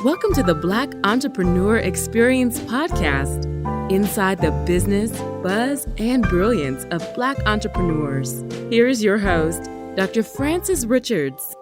Welcome to the Black Entrepreneur Experience podcast, inside the business, buzz, and brilliance of Black entrepreneurs. Here is your host, Dr. Frances Richards.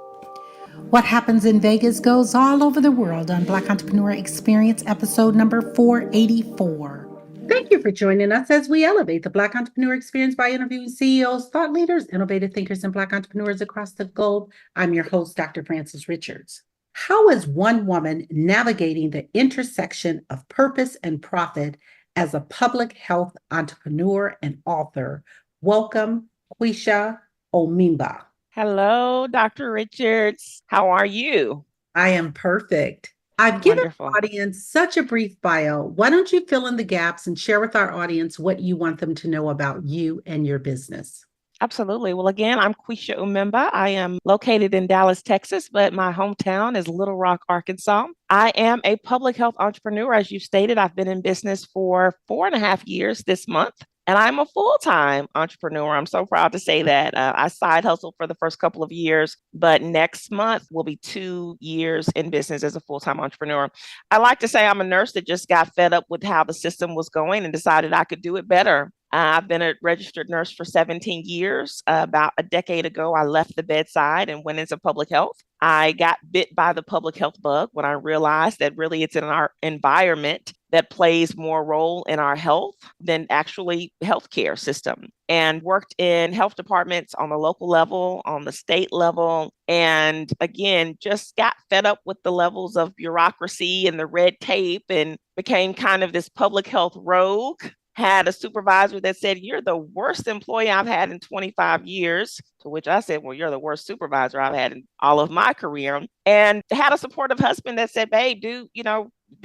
What happens in Vegas goes all over the world on Black Entrepreneur Experience, episode number 484. Thank you for joining us as we elevate the Black Entrepreneur Experience by interviewing CEOs, thought leaders, innovative thinkers, and Black entrepreneurs across the globe. I'm your host, Dr. Frances Richards. How is one woman navigating the intersection of purpose and profit as a public health entrepreneur and author? Welcome, Quisha Omemba. Hello, Dr. Richards. How are you? I am perfect. I've given the audience such a brief bio. Why don't you fill in the gaps and share with our audience what you want them to know about you and your business? Absolutely. Well, again, I'm Quisha Omemba. I am located in Dallas, Texas, but my hometown is Little Rock, Arkansas. I am a public health entrepreneur. As you stated, I've been in business for 4.5 years this month. And I'm a full-time entrepreneur. I'm so proud to say that. I side hustled for the first couple of years, but next month will be 2 years in business as a full-time entrepreneur. I like to say I'm a nurse that just got fed up with how the system was going and decided I could do it better. I've been a registered nurse for 17 years. About a decade ago, I left the bedside and went into public health. I got bit by the public health bug when I realized that really it's in our environment that plays more role in our health than actually healthcare system, and worked in health departments on the local level, on the state level. And again, just got fed up with the levels of bureaucracy and the red tape and became kind of this public health rogue. Had a supervisor that said, "You're the worst employee I've had in 25 years," to which I said, "Well, you're the worst supervisor I've had in all of my career." And had a supportive husband that said, "Babe, do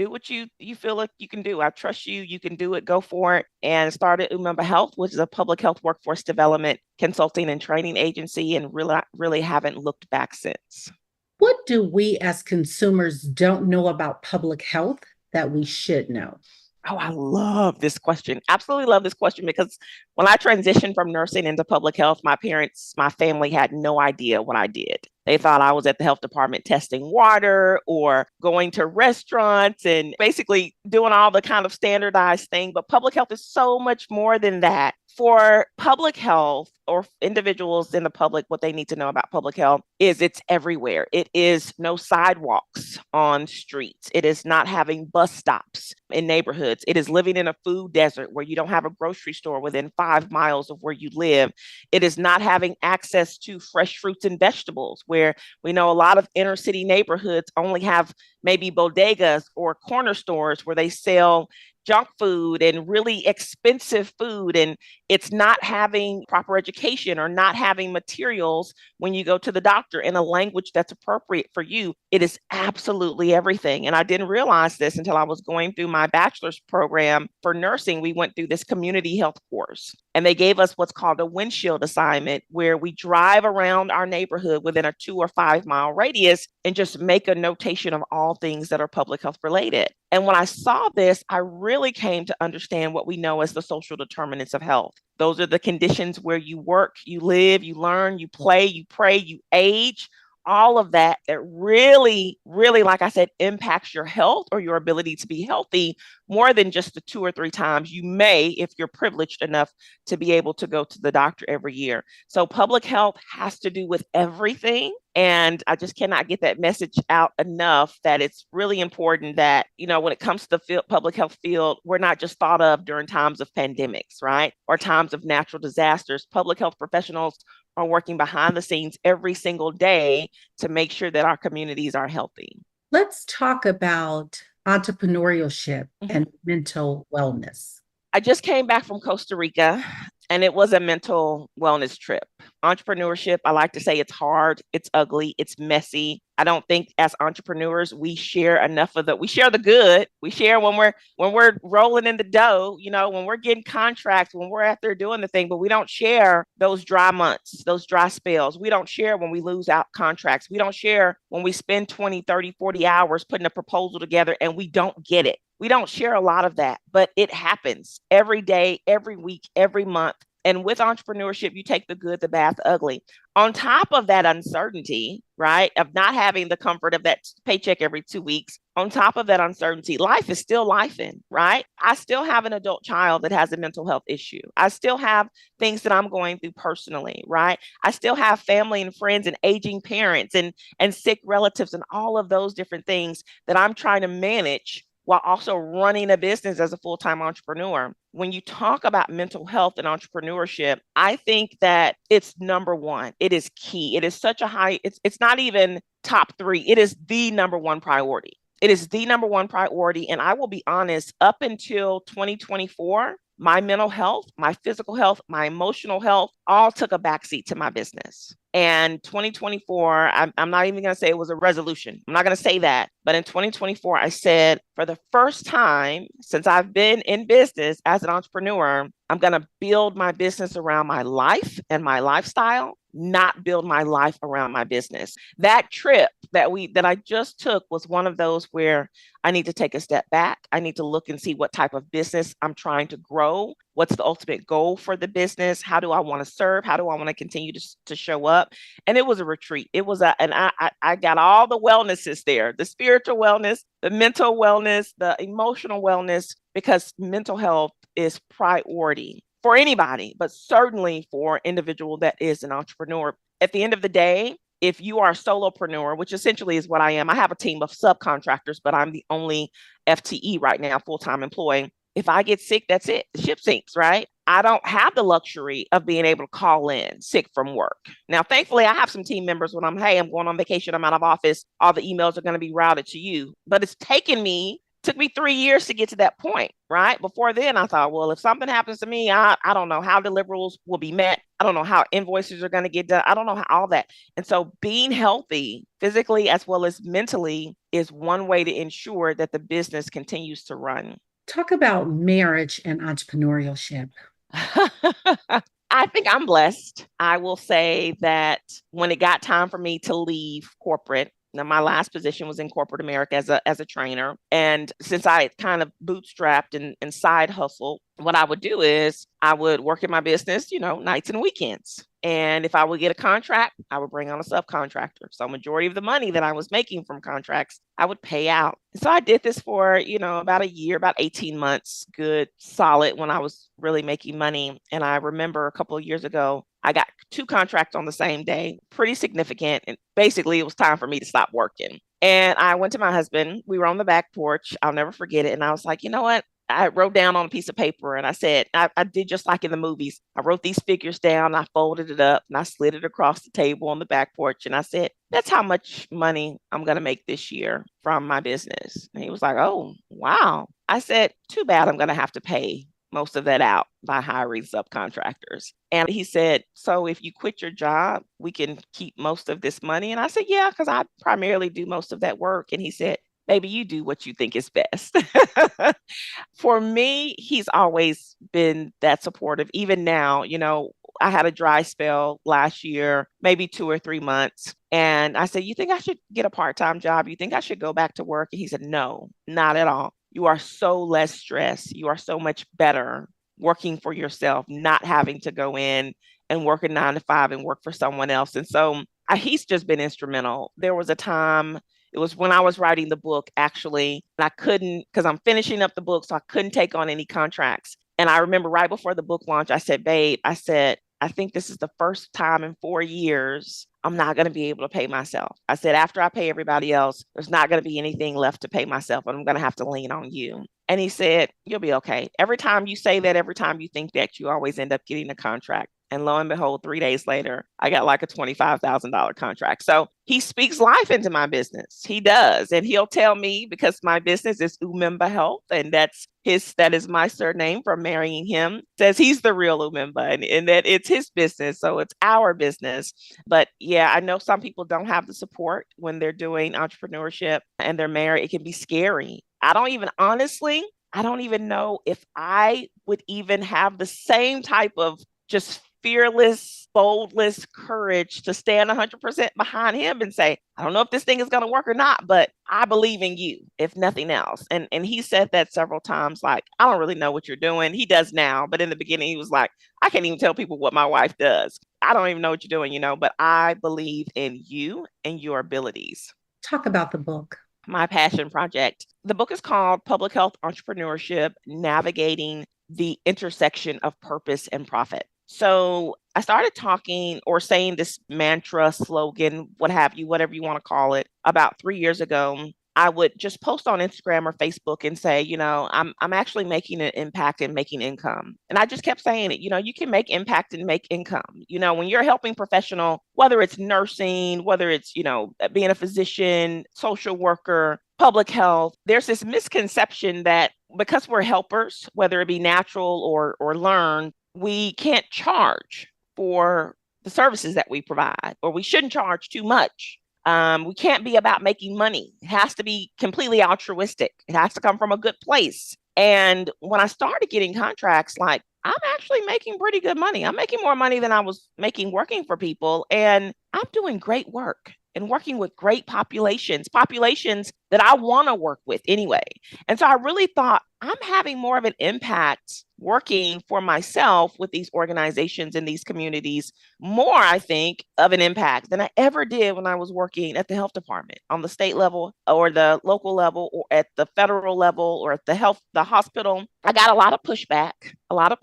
what you feel like you can do. I trust you. You can do it. Go for it." And started Omemba Health, which is a public health workforce development consulting and training agency, and really haven't looked back since. What do we as consumers don't know about public health that we should know? Oh, I love this question. Absolutely love this question, because when I transitioned from nursing into public health, my family had no idea what I did. They thought I was at the health department testing water or going to restaurants and basically doing all the kind of standardized thing. But public health is so much more than that. For public health, or individuals in the public, what they need to know about public health is it's everywhere. It is no sidewalks on streets. It is not having bus stops in neighborhoods. It is living in a food desert where you don't have a grocery store within 5 miles of where you live. It is not having access to fresh fruits and vegetables, where we know a lot of inner city neighborhoods only have maybe bodegas or corner stores where they sell junk food and really expensive food, and it's not having proper education or not having materials when you go to the doctor in a language that's appropriate for you. It is absolutely everything. And I didn't realize this until I was going through my bachelor's program for nursing. We went through this community health course, and they gave us what's called a windshield assignment, where we drive around our neighborhood within a 2 or 5 mile radius and just make a notation of all things that are public health related. And when I saw this, I really came to understand what we know as the social determinants of health. Those are the conditions where you work, you live, you learn, you play, you pray, you age, all of that really, like I said, impacts your health or your ability to be healthy more than just the 2 or 3 times you may, if you're privileged enough to be able to go to the doctor every year. So public health has to do with everything. And I just cannot get that message out enough, that it's really important that, when it comes to the public health field, we're not just thought of during times of pandemics, right? Or times of natural disasters. Public health professionals are working behind the scenes every single day to make sure that our communities are healthy. Let's talk about entrepreneurship and mental wellness. I just came back from Costa Rica, and it was a mental wellness trip. Entrepreneurship, I like to say, it's hard, it's ugly, it's messy. I don't think as entrepreneurs we share enough of we share the good. We share when we're rolling in the dough, when we're getting contracts, when we're out there doing the thing, but we don't share those dry months, those dry spells. We don't share when we lose out contracts. We don't share when we spend 20, 30, 40 hours putting a proposal together and we don't get it. We don't share a lot of that, but it happens every day, every week, every month. And with entrepreneurship, you take the good, the bad, the ugly. On top of that uncertainty, right, of not having the comfort of that paycheck every 2 weeks, on top of that uncertainty, life is still lifing, right? I still have an adult child that has a mental health issue. I still have things that I'm going through personally, right? I still have family and friends and aging parents and sick relatives and all of those different things that I'm trying to manage while also running a business as a full-time entrepreneur. When you talk about mental health and entrepreneurship, I think that it's number one. It is key. It is such a high, it's not even top three. It is the number one priority. It is the number one priority. And I will be honest, up until 2024, my mental health, my physical health, my emotional health all took a backseat to my business. And 2024, I'm not even going to say it was a resolution. I'm not going to say that. But in 2024, I said, for the first time since I've been in business as an entrepreneur, I'm going to build my business around my life and my lifestyle, not build my life around my business. That trip that I just took was one of those where I need to take a step back. I need to look and see what type of business I'm trying to grow. What's the ultimate goal for the business? How do I want to serve? How do I want to continue to show up? And it was a retreat. It was and I got all the wellnesses there, the spiritual wellness, the mental wellness, the emotional wellness, because mental health is priority for anybody, but certainly for an individual that is an entrepreneur. At the end of the day, if you are a solopreneur, which essentially is what I am, I have a team of subcontractors, but I'm the only FTE right now, full-time employee. If I get sick, that's it. The ship sinks, right? I don't have the luxury of being able to call in sick from work. Now, thankfully, I have some team members when I'm going on vacation, I'm out of office, all the emails are going to be routed to you. But it's took me 3 years to get to that point, right? Before then, I thought, well, if something happens to me, I don't know how deliverables will be met. I don't know how invoices are going to get done. I don't know how all that. And so being healthy physically as well as mentally is one way to ensure that the business continues to run. Talk about marriage and entrepreneurship. I think I'm blessed. I will say that when it got time for me to leave corporate, now, my last position was in corporate America as a trainer. And since I kind of bootstrapped and side hustled, what I would do is I would work in my business, nights and weekends. And if I would get a contract, I would bring on a subcontractor. So majority of the money that I was making from contracts, I would pay out. So I did this for, about a year, about 18 months, good, solid, when I was really making money. And I remember a couple of years ago, I got 2 contracts on the same day, pretty significant. And basically it was time for me to stop working. And I went to my husband. We were on the back porch. I'll never forget it. And I was like, you know what? I wrote down on a piece of paper and I said, I did just like in the movies. I wrote these figures down, I folded it up and I slid it across the table on the back porch. And I said, that's how much money I'm going to make this year from my business. And he was like, oh, wow. I said, too bad I'm going to have to pay most of that out by hiring subcontractors. And he said, so if you quit your job, we can keep most of this money. And I said, yeah, because I primarily do most of that work. And he said, baby, you do what you think is best. For me, he's always been that supportive. Even now, I had a dry spell last year, maybe 2 or 3 months. And I said, you think I should get a part-time job? You think I should go back to work? And he said, no, not at all. You are so less stressed. You are so much better working for yourself, not having to go in and work a 9 to 5 and work for someone else. And so he's just been instrumental. There was a time, it was when I was writing the book, actually, and I couldn't, because I'm finishing up the book, so I couldn't take on any contracts. And I remember right before the book launch, I said, babe, I think this is the first time in 4 years I'm not going to be able to pay myself. I said, after I pay everybody else, there's not going to be anything left to pay myself, and I'm going to have to lean on you. And he said, you'll be okay. Every time you say that, every time you think that, you always end up getting a contract. And lo and behold, 3 days later, I got like a $25,000 contract. So he speaks life into my business. He does. And he'll tell me, because my business is Omemba Health, and that is my surname from marrying him, says he's the real Omemba and that it's his business. So it's our business. But yeah, I know some people don't have the support when they're doing entrepreneurship and they're married. It can be scary. I don't even know if I would even have the same type of just fearless, boldless courage to stand 100% behind him and say, I don't know if this thing is going to work or not, but I believe in you, if nothing else. And he said that several times, like, I don't really know what you're doing. He does now, but in the beginning, he was like, I can't even tell people what my wife does. I don't even know what you're doing, but I believe in you and your abilities. Talk about the book. My passion project. The book is called Public Health Entrepreneurship, Navigating the Intersection of Purpose and Profit. So I started talking or saying this mantra, slogan, what have you, whatever you want to call it, about 3 years ago. I would just post on Instagram or Facebook and say, I'm actually making an impact and making income. And I just kept saying it, you can make impact and make income. When you're a helping professional, whether it's nursing, whether it's, being a physician, social worker, public health, there's this misconception that because we're helpers, whether it be natural or learned, we can't charge for the services that we provide, or we shouldn't charge too much. We can't be about making money. It has to be completely altruistic. It has to come from a good place. And when I started getting contracts, like, I'm actually making pretty good money. I'm making more money than I was making working for people. And I'm doing great work and working with great populations that I want to work with anyway. And so I really thought I'm having more of an impact working for myself with these organizations in these communities, more, I think, of an impact than I ever did when I was working at the health department on the state level or the local level or at the federal level or at the hospital. I got a lot of pushback. A lot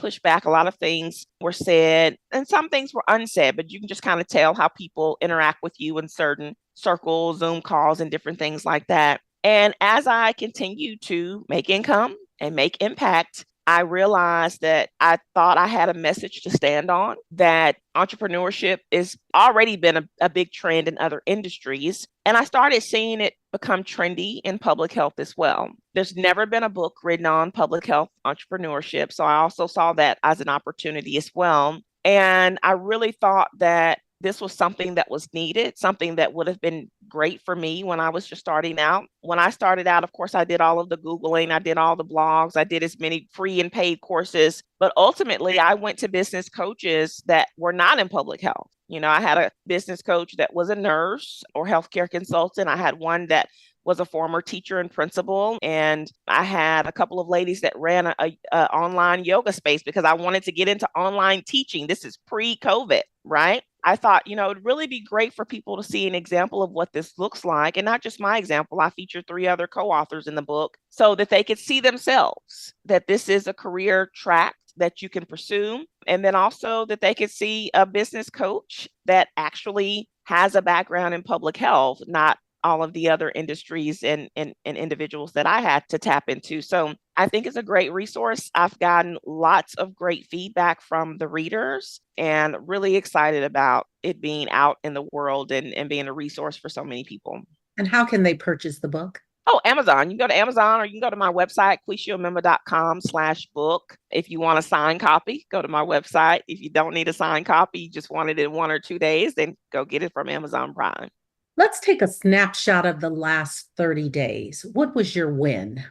of things were said and some things were unsaid, but you can just kind of tell how people interact with you in certain circles, Zoom calls, and different things like that. And as I continue to make income and make impact, I realized that I thought I had a message to stand on, that entrepreneurship is already been a big trend in other industries. And I started seeing it become trendy in public health as well. There's never been a book written on public health entrepreneurship. So I also saw that as an opportunity as well. And I really thought that this was something that was needed, something that would have been great for me when I was just starting out. When I started out, of course, I did all of the Googling, I did all the blogs, I did as many free and paid courses, but ultimately I went to business coaches that were not in public health. I had a business coach that was a nurse or healthcare consultant. I had one that was a former teacher and principal. And I had a couple of ladies that ran a online yoga space because I wanted to get into online teaching. This is pre-COVID, right? I thought, it'd really be great for people to see an example of what this looks like. And not just my example. I featured 3 other co-authors in the book so that they could see themselves that this is a career track that you can pursue. And then also that they could see a business coach that actually has a background in public health, not all of the other industries and individuals that I had to tap into. So I think it's a great resource. I've gotten lots of great feedback from the readers and really excited about it being out in the world and being a resource for so many people. And how can they purchase the book? Oh, Amazon. You can go to Amazon or you can go to my website, QuishaOmemba.com/book. If you want a signed copy, go to my website. If you don't need a signed copy, you just want it in 1 or 2 days, then go get it from Amazon Prime. Let's take a snapshot of the last 30 days. What was your win?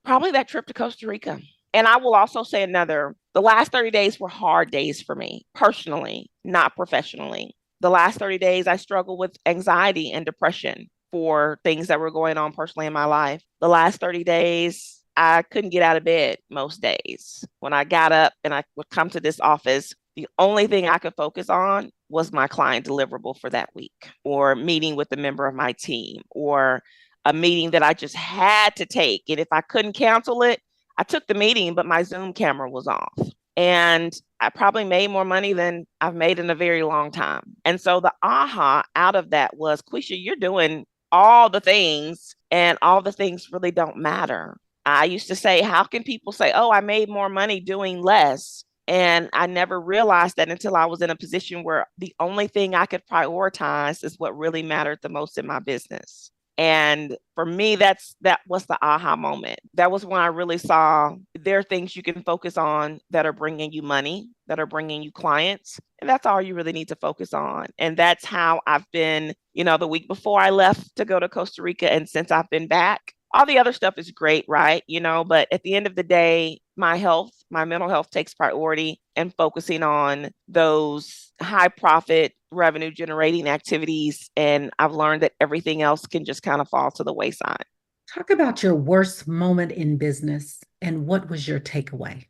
Probably that trip to Costa Rica. And I will also say the last 30 days were hard days for me, personally, not professionally. The last 30 days, I struggled with anxiety and depression for things that were going on personally in my life. The last 30 days, I couldn't get out of bed most days. When I got up and I would come to this office, the only thing I could focus on was my client deliverable for that week, or meeting with a member of my team, or a meeting that I just had to take. And if I couldn't cancel it, I took the meeting, but my Zoom camera was off. And I probably made more money than I've made in a very long time. And so the aha out of that was, Quisha, you're doing all the things and all the things really don't matter. I used to say, how can people say, oh, I made more money doing less? And I never realized that until I was in a position where the only thing I could prioritize is what really mattered the most in my business. And for me, that was the aha moment. That was when I really saw there are things you can focus on that are bringing you money, that are bringing you clients. And that's all you really need to focus on. And that's how I've been, the week before I left to go to Costa Rica. And since I've been back, All the other stuff is great, right? But at the end of the day, my health, my mental health takes priority, and focusing on those high profit revenue generating activities. And I've learned that everything else can just kind of fall to the wayside. Talk about your worst moment in business and what was your takeaway?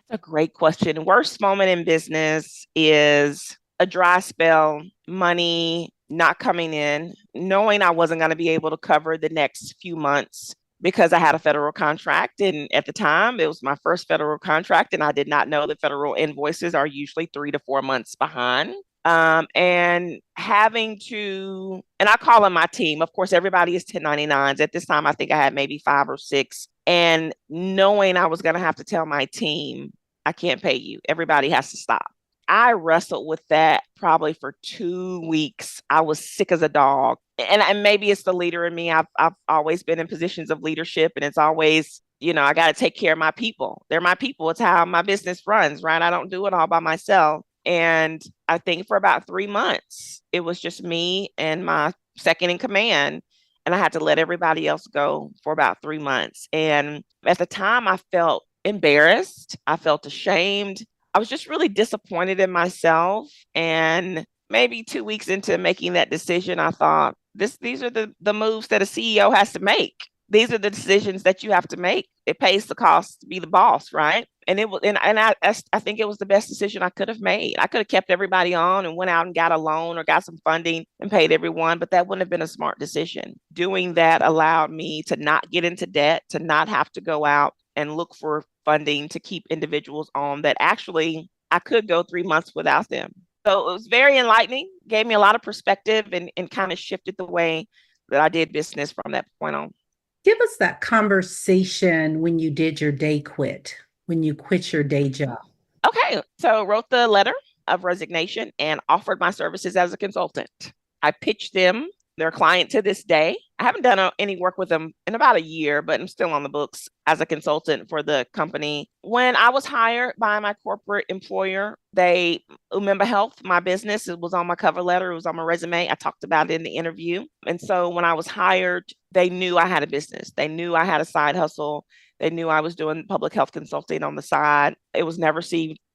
A great question. Worst moment in business is a dry spell, money not coming in, knowing I wasn't going to be able to cover the next few months because I had a federal contract. And at the time, it was my first federal contract. And I did not know that federal invoices are usually 3 to 4 months behind. And having to, and I call on my team. Of course, everybody is 1099s. At this time, I think I had maybe 5 or 6. And knowing I was going to have to tell my team, I can't pay you. Everybody has to stop. I wrestled with that probably for 2 weeks. I was sick as a dog. And maybe it's the leader in me. I've always been in positions of leadership, and it's always, I got to take care of my people. They're my people. It's how my business runs, right? I don't do it all by myself. And I think for about 3 months, it was just me and my second in command. And I had to let everybody else go for about 3 months. And at the time, I felt embarrassed. I felt ashamed. I was just really disappointed in myself. And maybe 2 weeks into making that decision, I thought, these are the moves that a CEO has to make. These are the decisions that you have to make. It pays the cost to be the boss, right? And it was, and I think it was the best decision I could have made. I could have kept everybody on and went out and got a loan or got some funding and paid everyone, but that wouldn't have been a smart decision. Doing that allowed me to not get into debt, to not have to go out and look for funding to keep individuals on that actually I could go 3 months without them. So it was very enlightening, gave me a lot of perspective, and kind of shifted the way that I did business from that point on. Give us that conversation when you did your day quit, when you quit your day job. Okay, so wrote the letter of resignation and offered my services as a consultant. I pitched them, their client to this day. I haven't done any work with them in about a year, but I'm still on the books as a consultant for the company. When I was hired by my corporate employer, Omemba Health, my business, it was on my cover letter, it was on my resume. I talked about it in the interview. And so when I was hired, they knew I had a business. They knew I had a side hustle. They knew I was doing public health consulting on the side. It was never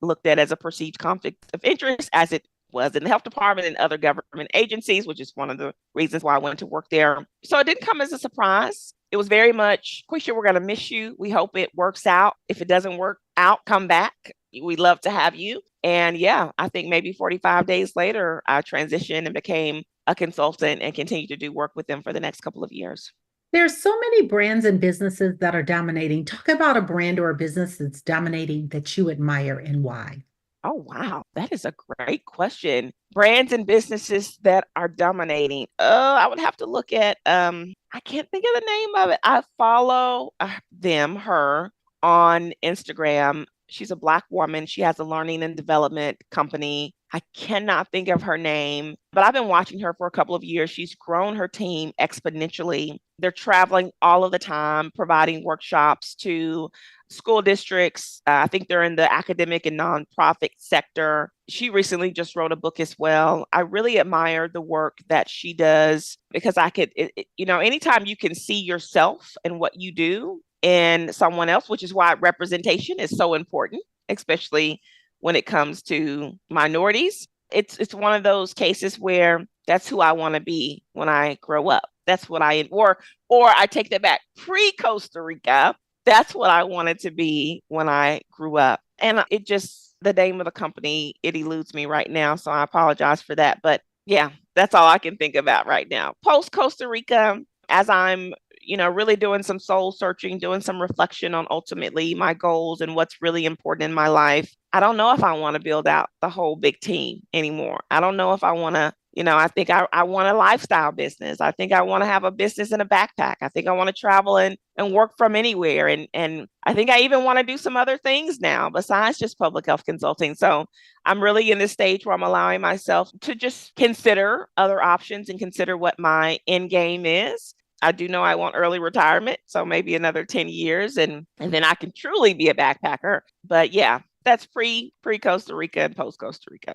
looked at as a perceived conflict of interest, as it was in the health department and other government agencies, which is one of the reasons why I went to work there. So it didn't come as a surprise. It was very much, Quisha, we're going to miss you. We hope it works out. If it doesn't work out, come back. We'd love to have you. And yeah, I think maybe 45 days later, I transitioned and became a consultant and continued to do work with them for the next couple of years. There's so many brands and businesses that are dominating. Talk about a brand or a business that's dominating that you admire and why. Oh, wow. That is a great question. Brands and businesses that are dominating. I would have to look at, I can't think of the name of it. I follow her on Instagram. She's a Black woman. She has a learning and development company. I cannot think of her name, but I've been watching her for a couple of years. She's grown her team exponentially. They're traveling all of the time, providing workshops to school districts. I think they're in the academic and nonprofit sector. She recently just wrote a book as well. I really admire the work that she does because anytime you can see yourself and what you do in someone else, which is why representation is so important, especially when it comes to minorities. It's one of those cases where that's who I want to be when I grow up. That's what or I take that back. Pre-Costa Rica, that's what I wanted to be when I grew up. And the name of the company, it eludes me right now. So I apologize for that. But yeah, that's all I can think about right now. Post Costa Rica, as I'm really doing some soul searching, doing some reflection on ultimately my goals and what's really important in my life. I don't know if I want to build out the whole big team anymore. I don't know if I want to, I think I want a lifestyle business. I think I want to have a business in a backpack. I think I want to travel and work from anywhere. And I think I even want to do some other things now besides just public health consulting. So I'm really in this stage where I'm allowing myself to just consider other options and consider what my end game is. I do know I want early retirement, so maybe another 10 years, and then I can truly be a backpacker. But yeah, that's pre-Costa Rica and post-Costa Rica.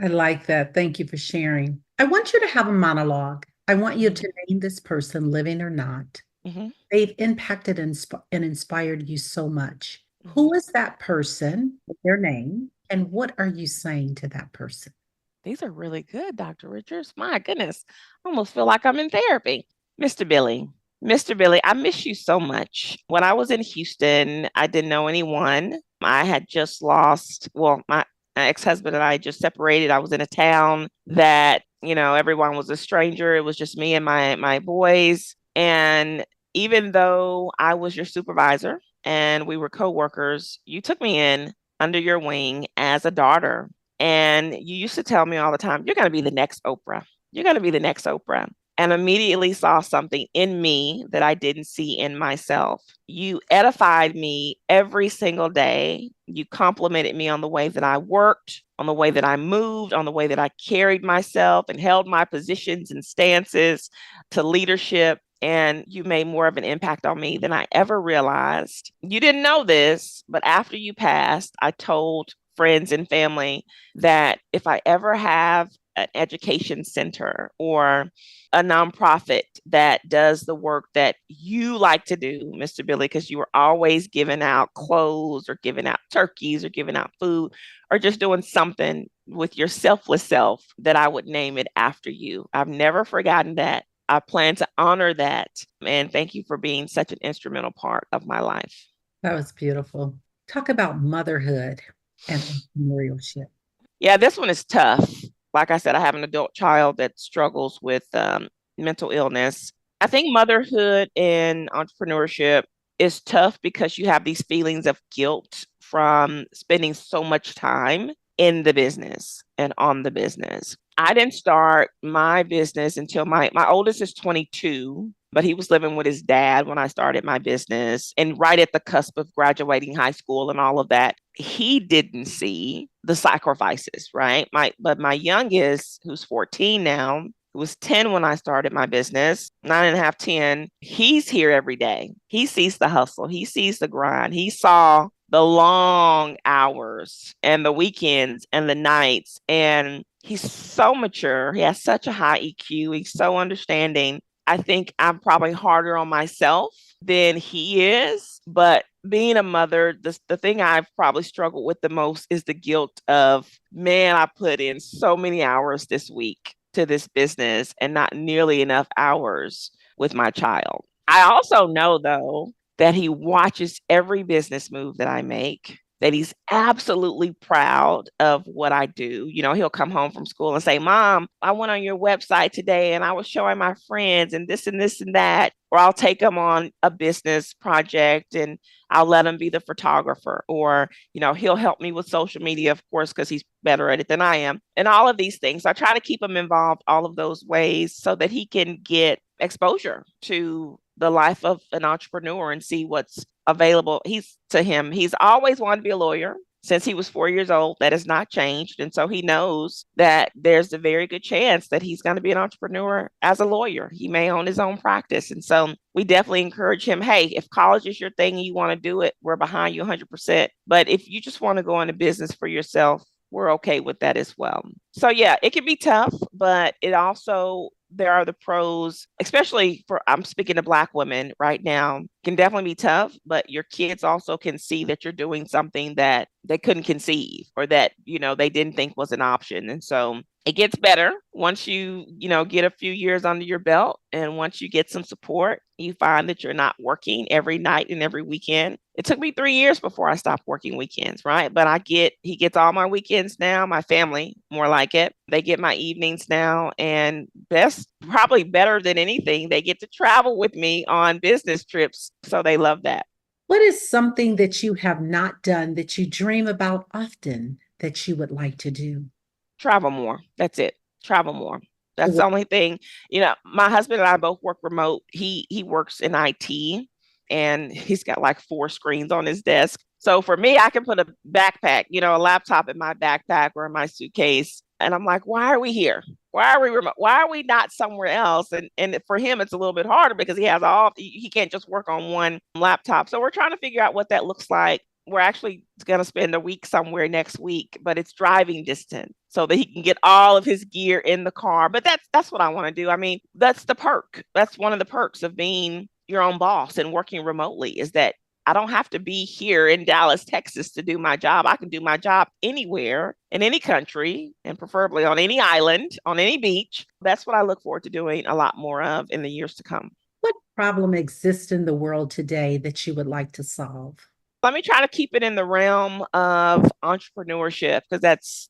I like that. Thank you for sharing. I want you to have a monologue. I want you to name this person, living or not. Mm-hmm. They've impacted and inspired you so much. Mm-hmm. Who is that person with their name, and what are you saying to that person? These are really good, Dr. Richards. My goodness. I almost feel like I'm in therapy. Mr. Billy. Mr. Billy, I miss you so much. When I was in Houston, I didn't know anyone. I had just lost, well, my ex-husband and I just separated. I was in a town that, everyone was a stranger. It was just me and my boys. And even though I was your supervisor and we were coworkers, you took me in under your wing as a daughter. And you used to tell me all the time, you're going to be the next Oprah. You're going to be the next Oprah. And immediately saw something in me that I didn't see in myself. You edified me every single day. You complimented me on the way that I worked, on the way that I moved, on the way that I carried myself and held my positions and stances to leadership. And you made more of an impact on me than I ever realized. You didn't know this, but after you passed, I told friends and family that if I ever have an education center or a nonprofit that does the work that you like to do, Mr. Billy, because you were always giving out clothes or giving out turkeys or giving out food or just doing something with your selfless self, that I would name it after you. I've never forgotten that. I plan to honor that. And thank you for being such an instrumental part of my life. That was beautiful. Talk about motherhood and entrepreneurship. Yeah, this one is tough. Like I said, I have an adult child that struggles with mental illness. I think motherhood and entrepreneurship is tough because you have these feelings of guilt from spending so much time in the business and on the business. I didn't start my business until my oldest is 22, but he was living with his dad when I started my business and right at the cusp of graduating high school and all of that. He didn't see the sacrifices, right? But my youngest, who's 14 now, who was 10 when I started my business, 9.5, 10, he's here every day. He sees the hustle, he sees the grind. He saw the long hours and the weekends and the nights. And he's so mature. He has such a high EQ. He's so understanding. I think I'm probably harder on myself than he is. But being a mother, the thing I've probably struggled with the most is the guilt of, man, I put in so many hours this week to this business and not nearly enough hours with my child. I also know, though, that he watches every business move that I make, that he's absolutely proud of what I do. He'll come home from school and say, Mom, I went on your website today and I was showing my friends and this and this and that. Or I'll take him on a business project and I'll let him be the photographer. Or, he'll help me with social media, of course, because he's better at it than I am. And all of these things. I try to keep him involved all of those ways so that he can get exposure to the life of an entrepreneur and see what's available. He's always wanted to be a lawyer since he was 4 years old. That has not changed. And so he knows that there's a very good chance that he's going to be an entrepreneur as a lawyer. He may own his own practice. And so we definitely encourage him, hey, if college is your thing and you want to do it, we're behind you 100%. But if you just want to go into business for yourself, we're okay with that as well. So yeah, it can be tough, but there are the pros, especially I'm speaking to Black women right now, can definitely be tough, but your kids also can see that you're doing something that they couldn't conceive or that, they didn't think was an option. And so it gets better once you get a few years under your belt. And once you get some support, you find that you're not working every night and every weekend. It took me 3 years before I stopped working weekends, right? But he gets all my weekends now, my family, more like it. They get my evenings now, and probably better than anything, they get to travel with me on business trips. So they love that. What is something that you have not done that you dream about often that you would like to do? Travel more. That's it. Travel more. That's the only thing. My husband and I both work remote. He works in IT and he's got like 4 screens on his desk. So for me, I can put a backpack, a laptop in my backpack or in my suitcase. And I'm like, why are we here? Why are we remote? Why are we not somewhere else? And for him, it's a little bit harder because he can't just work on one laptop. So we're trying to figure out what that looks like. We're actually going to spend a week somewhere next week, but it's driving distance so that he can get all of his gear in the car. But that's what I want to do. I mean, that's the perk. That's one of the perks of being your own boss and working remotely, is that I don't have to be here in Dallas, Texas to do my job. I can do my job anywhere in any country and preferably on any island, on any beach. That's what I look forward to doing a lot more of in the years to come. What problem exists in the world today that you would like to solve? Let me try to keep it in the realm of entrepreneurship because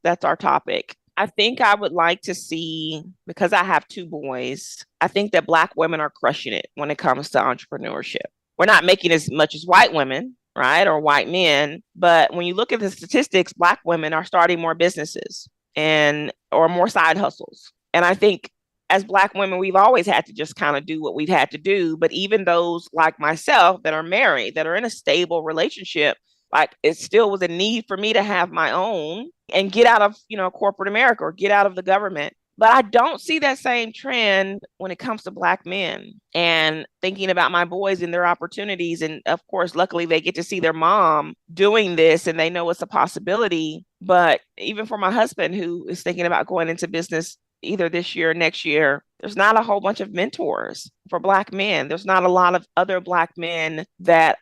that's our topic. I think I would like to see, because I have two boys, I think that Black women are crushing it when it comes to entrepreneurship. We're not making as much as white women, right? Or white men. But when you look at the statistics, Black women are starting more businesses and or more side hustles. And I think as Black women, we've always had to just kind of do what we've had to do. But even those like myself that are married, that are in a stable relationship, like it still was a need for me to have my own and get out of, corporate America or get out of the government. But I don't see that same trend when it comes to Black men and thinking about my boys and their opportunities. And of course, luckily, they get to see their mom doing this and they know it's a possibility. But even for my husband, who is thinking about going into business either this year or next year, there's not a whole bunch of mentors for Black men. There's not a lot of other Black men that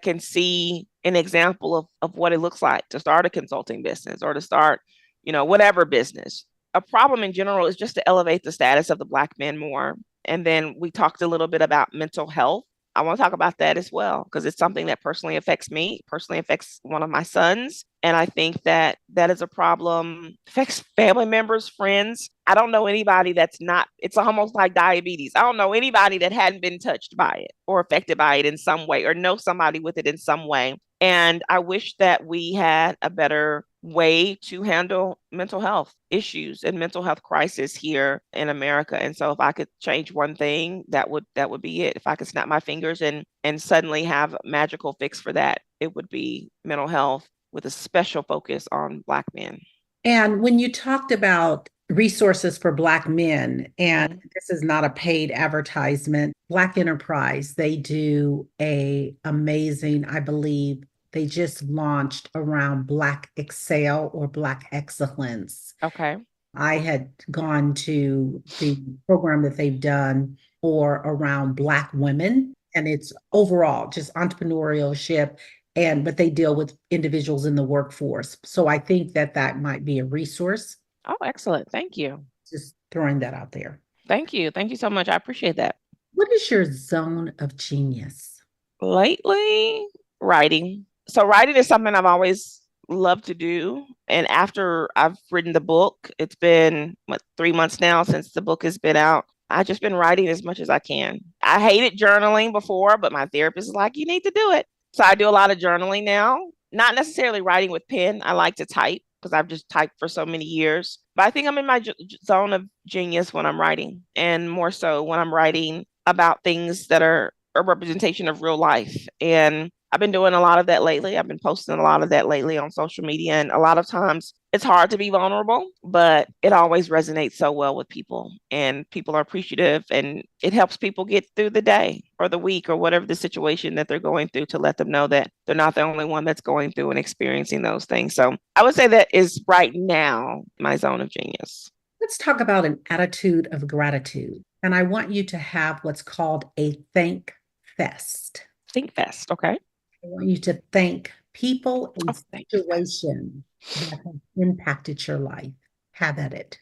can see an example of what it looks like to start a consulting business or to start, whatever business. A problem in general is just to elevate the status of the Black men more. And then we talked a little bit about mental health. I want to talk about that as well, because it's something that personally affects me, personally affects one of my sons. And I think that is a problem, affects family members, friends. I don't know anybody that's not, it's almost like diabetes. I don't know anybody that hadn't been touched by it or affected by it in some way or know somebody with it in some way. And I wish that we had a better way to handle mental health issues and mental health crisis here in America. And so if I could change one thing, that would be it. If I could snap my fingers and suddenly have a magical fix for that, it would be mental health with a special focus on Black men. And when you talked about resources for Black men, and this is not a paid advertisement, Black Enterprise, they do a amazing, I believe, they just launched around Black Excel or Black Excellence. Okay. I had gone to the program that they've done for around Black women, and it's overall just entrepreneurship, but they deal with individuals in the workforce. So I think that might be a resource. Oh, excellent. Thank you. Just throwing that out there. Thank you. Thank you so much. I appreciate that. What is your zone of genius? Lately, writing. So writing is something I've always loved to do. And after I've written the book, it's been 3 months now since the book has been out. I've just been writing as much as I can. I hated journaling before, but my therapist is like, you need to do it. So I do a lot of journaling now, not necessarily writing with pen. I like to type because I've just typed for so many years. But I think I'm in my zone of genius when I'm writing, and more so when I'm writing about things that are a representation of real life. And I've been doing a lot of that lately. I've been posting a lot of that lately on social media. And a lot of times it's hard to be vulnerable, but it always resonates so well with people, and people are appreciative, and it helps people get through the day or the week or whatever the situation that they're going through, to let them know that they're not the only one that's going through and experiencing those things. So I would say that is right now my zone of genius. Let's talk about an attitude of gratitude. And I want you to have what's called a thank fest. Think fest. Okay. I want you to thank people and situations that have impacted your life. Have at it.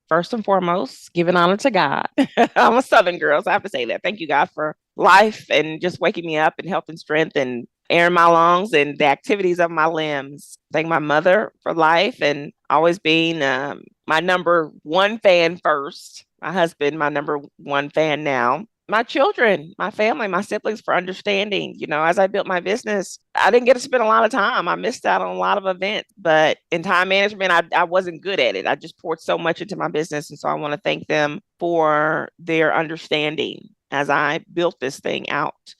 First and foremost, giving honor to God. I'm a Southern girl, so I have to say that. Thank you, God, for life and just waking me up and health and strength and air in my lungs and the activities of my limbs. Thank my mother for life and always being my number one fan first. My husband, my number one fan now. My children, my family, my siblings for understanding. As I built my business, I didn't get to spend a lot of time. I missed out on a lot of events, but in time management, I wasn't good at it. I just poured so much into my business. And so I want to thank them for their understanding as I built this thing out.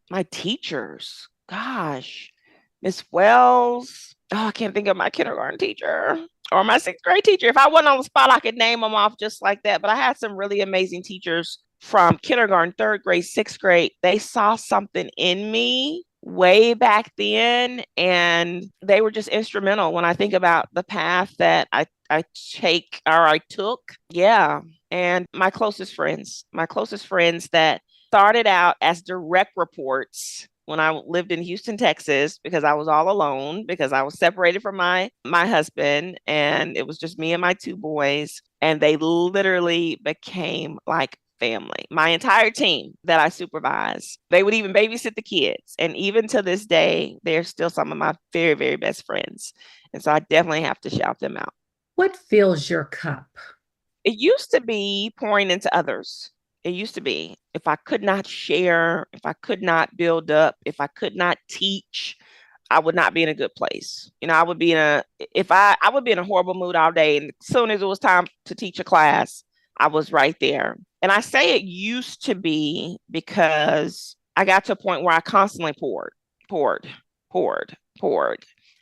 My teachers, gosh, Miss Wells. Oh, I can't think of my kindergarten teacher or my sixth grade teacher. If I wasn't on the spot, I could name them off just like that. But I had some really amazing teachers from kindergarten, third grade, sixth grade. They saw something in me way back then, and they were just instrumental when I think about the path that I took. Yeah. And my closest friends that started out as direct reports when I lived in Houston, Texas, because I was all alone, because I was separated from my husband, and it was just me and my two boys, and they literally became like family. My entire team that I supervise, they would even babysit the kids, and even to this day, they're still some of my very, very best friends, and so I definitely have to shout them out. What fills your cup? It used to be pouring into others. It used to be if I could not share, if I could not build up, if I could not teach, I would not be in a good place. I would be in a if I would be in a horrible mood all day. And as soon as it was time to teach a class, I was right there. And I say it used to be because I got to a point where I constantly poured, poured,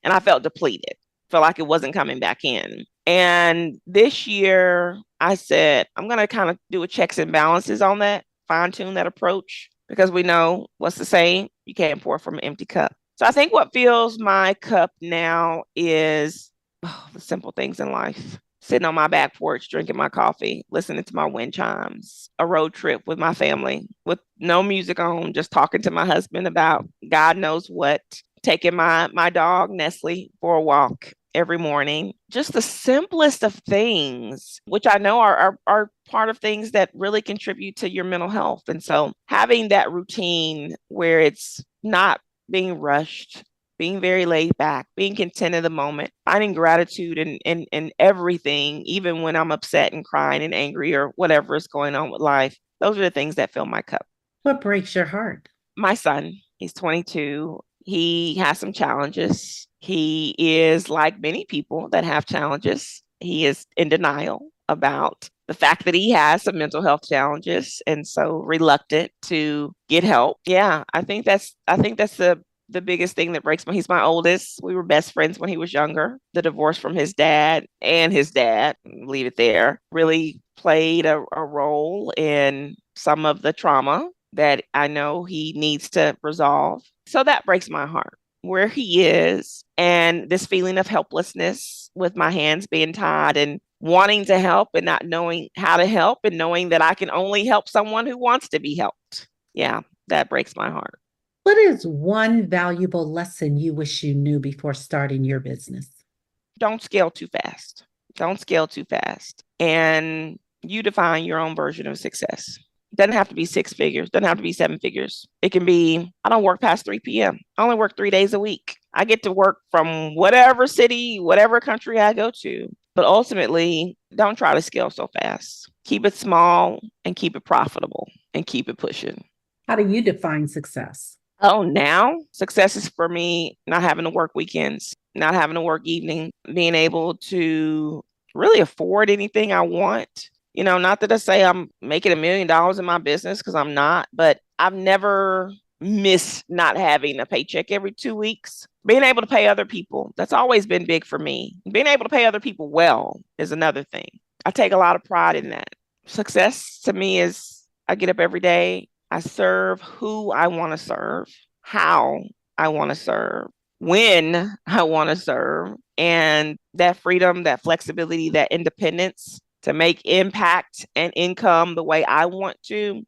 and I felt depleted. Felt like it wasn't coming back in. And this year, I said, I'm going to kind of do a checks and balances on that, fine tune that approach, because we know what's the saying, you can't pour from an empty cup. So I think what fills my cup now is the simple things in life. Sitting on my back porch, drinking my coffee, listening to my wind chimes, a road trip with my family with no music on, just talking to my husband about God knows what, taking my dog, Nestle, for a walk every morning. Just the simplest of things, which I know are part of things that really contribute to your mental health. And so having that routine where it's not being rushed, being very laid back, being content in the moment, finding gratitude in everything, even when I'm upset and crying and angry or whatever is going on with life. Those are the things that fill my cup. What breaks your heart? My son, he's 22. He has some challenges. He is like many people that have challenges. He is in denial about the fact that he has some mental health challenges and so reluctant to get help. Yeah, I think that's the biggest thing that breaks me. He's my oldest. We were best friends when he was younger. The divorce from his dad, leave it there, really played a role in some of the trauma that I know he needs to resolve. So that breaks my heart where he is and this feeling of helplessness with my hands being tied and wanting to help and not knowing how to help and knowing that I can only help someone who wants to be helped. Yeah, that breaks my heart. What is one valuable lesson you wish you knew before starting your business? Don't scale too fast. Don't scale too fast. And you define your own version of success. Doesn't have to be 6 figures, doesn't have to be 7 figures. It can be, I don't work past 3 p.m. I only work 3 days a week. I get to work from whatever city, whatever country I go to. But ultimately, don't try to scale so fast. Keep it small and keep it profitable and keep it pushing. How do you define success? Oh, now success is for me not having to work weekends, not having to work evening, being able to really afford anything I want. Not that I say I'm making $1 million in my business because I'm not, but I've never missed not having a paycheck every 2 weeks. Being able to pay other people, that's always been big for me. Being able to pay other people well is another thing. I take a lot of pride in that. Success to me is I get up every day. I serve who I want to serve, how I want to serve, when I want to serve, and that freedom, that flexibility, that independence to make impact and income the way I want to.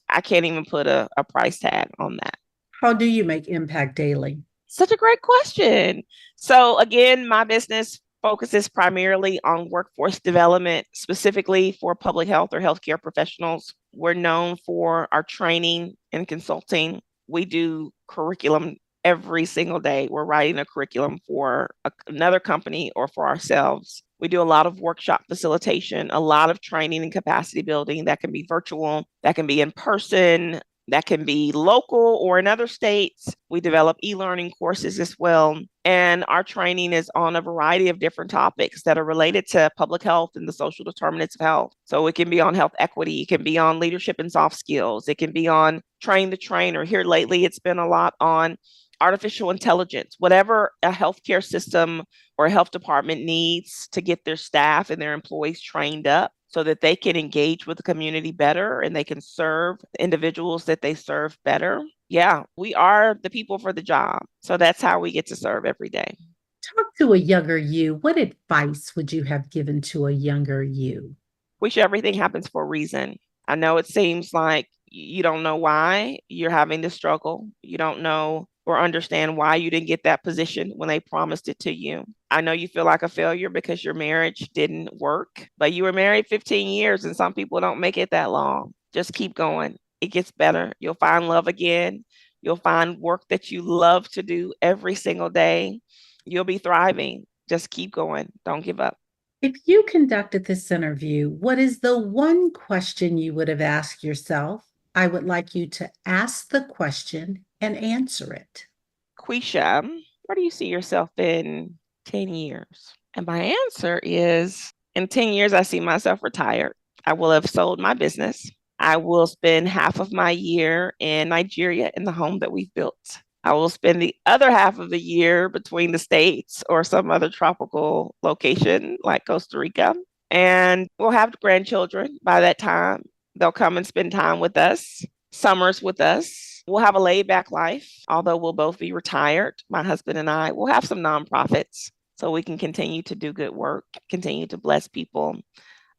I can't even put a price tag on that. How do you make impact daily? Such a great question. So again, my business focuses primarily on workforce development, specifically for public health or healthcare professionals. We're known for our training and consulting. We do curriculum every single day. We're writing a curriculum for another company or for ourselves. We do a lot of workshop facilitation, a lot of training and capacity building that can be virtual, that can be in person, that can be local or in other states. We develop e-learning courses as well. And our training is on a variety of different topics that are related to public health and the social determinants of health. So it can be on health equity. It can be on leadership and soft skills. It can be on train the trainer. Here lately, it's been a lot on artificial intelligence, whatever a healthcare system or a health department needs to get their staff and their employees trained up so that they can engage with the community better and they can serve the individuals that they serve better. Yeah, we are the people for the job. So that's how we get to serve every day. Talk to a younger you. What advice would you have given to a younger you? Everything happens for a reason. I know it seems like, You don't know why you're having this struggle. You don't know or understand why you didn't get that position when they promised it to you. I know you feel like a failure because your marriage didn't work, but you were married 15 years and some people don't make it that long. Just keep going. It gets better. You'll find love again. You'll find work that you love to do every single day. You'll be thriving. Just keep going. Don't give up. If you conducted this interview, what is the one question you would have asked yourself? I would like you to ask the question and answer it. Quisha, where do you see yourself in 10 years? And my answer is in 10 years, I see myself retired. I will have sold my business. I will spend half of my year in Nigeria in the home that we've built. I will spend the other half of the year between the States or some other tropical location like Costa Rica. And we'll have grandchildren by that time. They'll come and spend time with us, summers with us. We'll have a laid back life, although we'll both be retired. My husband and I will have some nonprofits so we can continue to do good work, continue to bless people.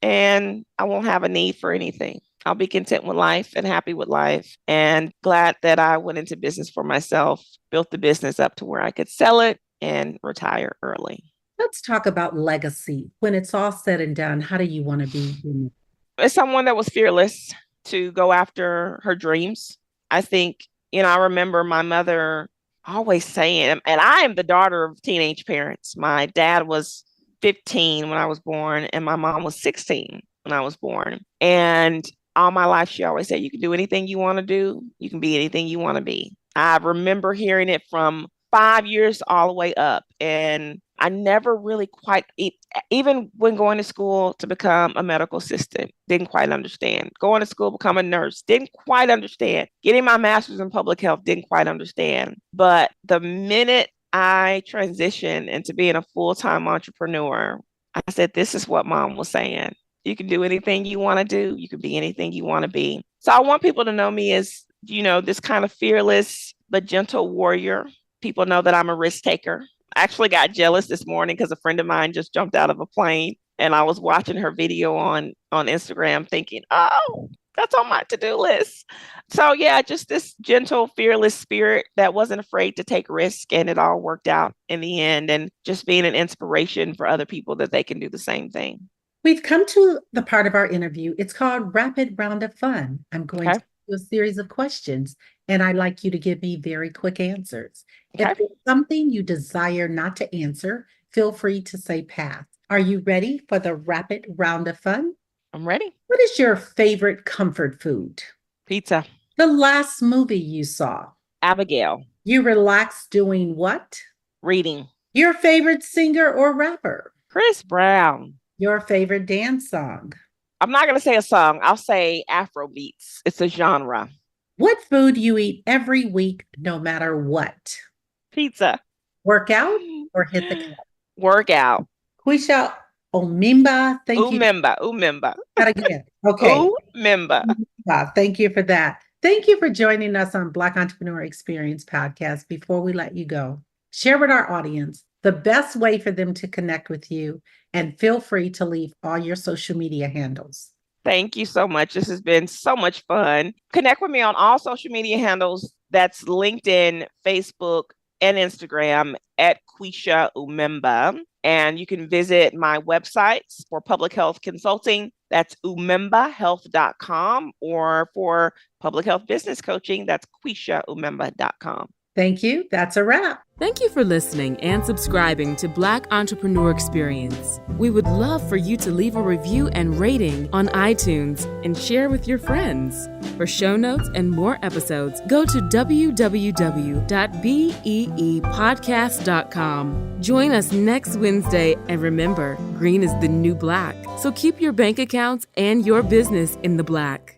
And I won't have a need for anything. I'll be content with life and happy with life and glad that I went into business for myself, built the business up to where I could sell it and retire early. Let's talk about legacy. When it's all said and done, how do you want to be? As someone that was fearless to go after her dreams, I think, I remember my mother always saying, and I am the daughter of teenage parents. My dad was 15 when I was born, and my mom was 16 when I was born. And all my life, she always said, you can do anything you want to do. You can be anything you want to be. I remember hearing it from 5 years all the way up. And I never really quite, even when going to school to become a medical assistant, didn't quite understand. Going to school, become a nurse, didn't quite understand. Getting my master's in public health, didn't quite understand. But the minute I transitioned into being a full-time entrepreneur, I said, this is what mom was saying. You can do anything you want to do. You can be anything you want to be. So I want people to know me as, this kind of fearless but gentle warrior. People know that I'm a risk taker. I actually got jealous this morning because a friend of mine just jumped out of a plane and I was watching her video on Instagram thinking, oh, that's on my to-do list. So yeah, just this gentle, fearless spirit that wasn't afraid to take risk, and it all worked out in the end, and just being an inspiration for other people that they can do the same thing. We've come to the part of our interview. It's called Rapid Round of Fun. I'm going to do a series of questions, and I'd like you to give me very quick answers. If there's something you desire not to answer, feel free to say pass. Are you ready for the Rapid Round of Fun? I'm ready. What is your favorite comfort food? Pizza. The last movie you saw? Abigail. You relax doing what? Reading. Your favorite singer or rapper? Chris Brown. Your favorite dance song? I'm not going to say a song. I'll say Afro beats. It's a genre. What food you eat every week, no matter what? Pizza. Work out or hit the couch? Work out. Quisha, Omemba. Thank you. Omemba. That again. Okay. Omemba. Thank you for that. Thank you for joining us on Black Entrepreneur Experience Podcast. Before we let you go, share with our audience the best way for them to connect with you, and feel free to leave all your social media handles. Thank you so much. This has been so much fun. Connect with me on all social media handles. That's LinkedIn, Facebook, and Instagram at Quisha Omemba. And you can visit my websites for public health consulting. That's omembahealth.com, or for public health business coaching, that's quishaomemba.com. Thank you. That's a wrap. Thank you for listening and subscribing to Black Entrepreneur Experience. We would love for you to leave a review and rating on iTunes and share with your friends. For show notes and more episodes, go to www.beepodcast.com. Join us next Wednesday, and remember, green is the new black. So keep your bank accounts and your business in the black.